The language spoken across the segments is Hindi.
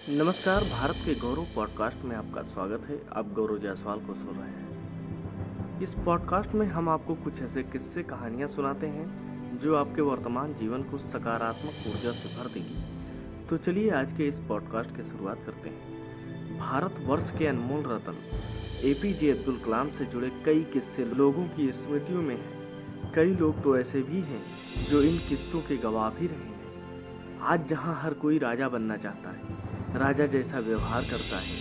नमस्कार। भारत के गौरव पॉडकास्ट में आपका स्वागत है। आप गौरव जायसवाल को सुन रहे हैं। इस पॉडकास्ट में हम आपको कुछ ऐसे किस्से कहानियां सुनाते हैं जो आपके वर्तमान जीवन को सकारात्मक ऊर्जा से भर देगी। तो चलिए आज के इस पॉडकास्ट की शुरुआत करते हैं। भारतवर्ष के अनमोल रत्न एपीजे अब्दुल कलाम से जुड़े कई किस्से लोगों की स्मृतियों में हैं। कई लोग तो ऐसे भी हैं जो इन किस्सों के गवाह भी रहे हैं। आज जहां हर कोई राजा बनना चाहता है, राजा जैसा व्यवहार करता है,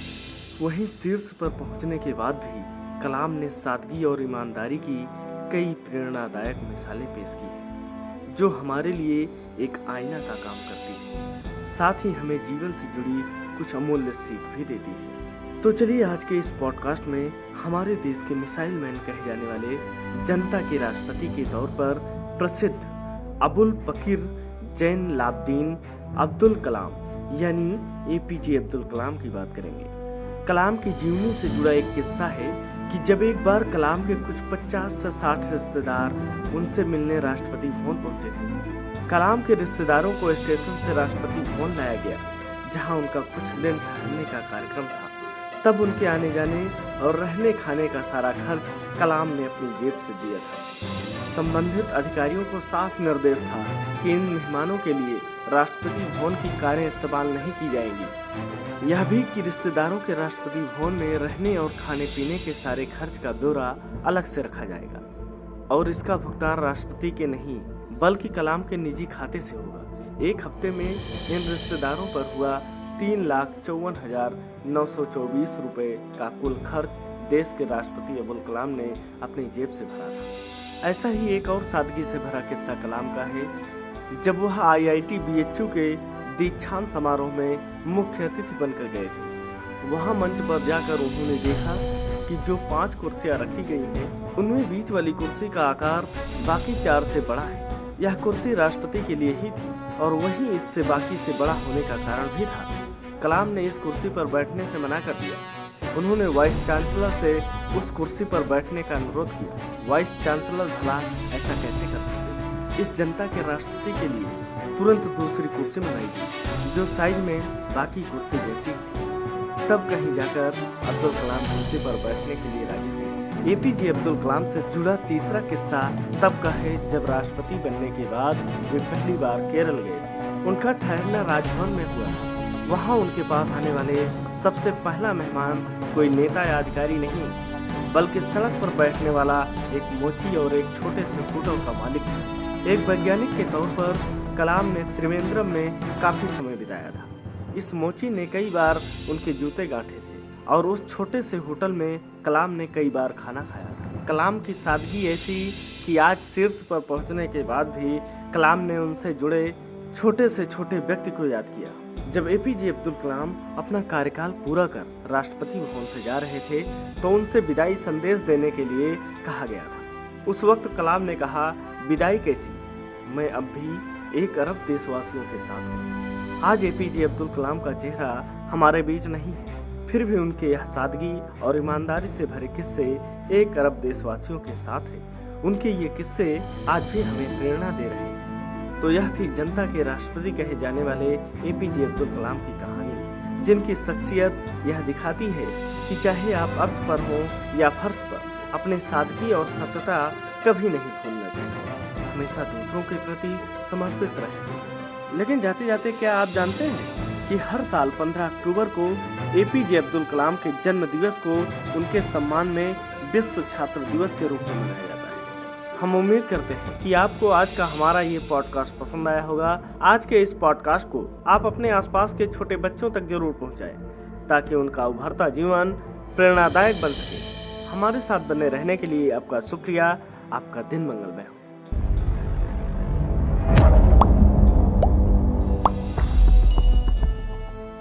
वहीं शीर्ष पर पहुंचने के बाद भी कलाम ने सादगी और ईमानदारी की कई प्रेरणादायक मिसालें पेश की हैं, जो हमारे लिए एक आईना का काम करती है, साथ ही हमें जीवन से जुड़ी कुछ अमूल्य सीख भी देती है। तो चलिए आज के इस पॉडकास्ट में हमारे देश के मिसाइल मैन कहे जाने वाले जनता के राष्ट्रपति के तौर पर प्रसिद्ध अबुल पकीर जैनुलाब्दीन अब्दुल कलाम यानी एपीजे अब्दुल कलाम की बात करेंगे। कलाम की जीवनी से जुड़ा एक किस्सा है कि जब एक बार कलाम के कुछ 50 से 60 रिश्तेदार उनसे मिलने राष्ट्रपति भवन पहुंचे थे। कलाम के रिश्तेदारों को स्टेशन से राष्ट्रपति भवन लाया गया, जहां उनका कुछ दिन ठहरने का कार्यक्रम था। तब उनके आने जाने और रहने खाने का सारा खर्च कलाम ने अपनी जेब से दिया था। संबंधित अधिकारियों को साफ निर्देश था कि इन मेहमानों के लिए राष्ट्रपति भवन की कारें इस्तेमाल नहीं की जाएंगी। यह भी कि रिश्तेदारों के राष्ट्रपति भवन में रहने और खाने पीने के सारे खर्च का ब्यौरा अलग से रखा जाएगा और इसका भुगतान राष्ट्रपति के नहीं बल्कि कलाम के निजी खाते से होगा। एक हफ्ते में इन रिश्तेदारों पर हुआ 3,54,924 रुपए का कुल खर्च देश के राष्ट्रपति अब्दुल कलाम ने अपनी जेब से भरा था। ऐसा ही एक और सादगी से भरा किस्सा कलाम का है, जब वह IIT BHU के दीक्षांत समारोह में मुख्य अतिथि बनकर गए थे। वहां मंच पर जाकर उन्होंने देखा कि जो 5 कुर्सियां रखी गई हैं, उनमें बीच वाली कुर्सी का आकार बाकी 4 से बड़ा है। यह कुर्सी राष्ट्रपति के लिए ही थी और वही इससे बाकी से बड़ा होने का कारण भी था। कलाम ने इस कुर्सी पर बैठने से मना कर दिया। उन्होंने वाइस चांसलर से उस कुर्सी पर बैठने का अनुरोध किया। वाइस चांसलर भला ऐसा कैसे कर सकते? इस जनता के राष्ट्रपति के लिए तुरंत दूसरी कुर्सी मंगाई थी, जो साइज में बाकी कुर्सी जैसी थी। तब कहीं जाकर अब्दुल कलाम कुर्सी पर बैठने के लिए राजी हुए। एपीजे अब्दुल कलाम से जुड़ा तीसरा किस्सा तब का है जब राष्ट्रपति बनने के बाद वे पहली बार केरल गए। उनका ठहरना राजभवन में हुआ। वहाँ उनके पास आने वाले सबसे पहला मेहमान कोई नेता या अधिकारी नहीं, बल्कि सड़क पर बैठने वाला एक मोची और एक छोटे से होटल का मालिक था। एक वैज्ञानिक के तौर पर कलाम ने त्रिवेंद्रम में काफी समय बिताया था। इस मोची ने कई बार उनके जूते गांठे थे और उस छोटे से होटल में कलाम ने कई बार खाना खाया था। कलाम की सादगी ऐसी कि आज शीर्ष पर पहुंचने के बाद भी कलाम ने उनसे जुड़े छोटे से छोटे व्यक्ति को याद किया। जब एपीजे अब्दुल कलाम अपना कार्यकाल पूरा कर राष्ट्रपति भवन से जा रहे थे, तो उनसे विदाई संदेश देने के लिए कहा गया था। उस वक्त कलाम ने कहा, विदाई कैसी, मैं अब भी 1 अरब देशवासियों के साथ हूँ। आज एपीजे अब्दुल कलाम का चेहरा हमारे बीच नहीं है, फिर भी उनके यह सादगी और ईमानदारी से भरे किस्से 1 अरब देशवासियों के साथ है। उनके ये किस्से आज भी हमें प्रेरणा दे रहे हैं। तो यह थी जनता के राष्ट्रपति कहे जाने वाले एपीजे अब्दुल कलाम की कहानी, जिनकी शख्सियत यह दिखाती है कि चाहे आप अर्श पर हो या फर्श पर, अपने सादगी और सत्यता कभी नहीं भूलना चाहिए। हमेशा दूसरों के प्रति समर्पित रहें। लेकिन जाते जाते क्या आप जानते हैं कि हर साल 15 अक्टूबर को एपीजे अब्दुल कलाम के जन्म दिवस को उनके सम्मान में विश्व छात्र दिवस के रूप में मनाया जाता है। हम उम्मीद करते हैं कि आपको आज का हमारा ये पॉडकास्ट पसंद आया होगा। आज के इस पॉडकास्ट को आप अपने आसपास के छोटे बच्चों तक जरूर पहुंचाएं, ताकि उनका उभरता जीवन प्रेरणादायक बन सके। हमारे साथ बने रहने के लिए आपका शुक्रिया। आपका दिन मंगलमय हो।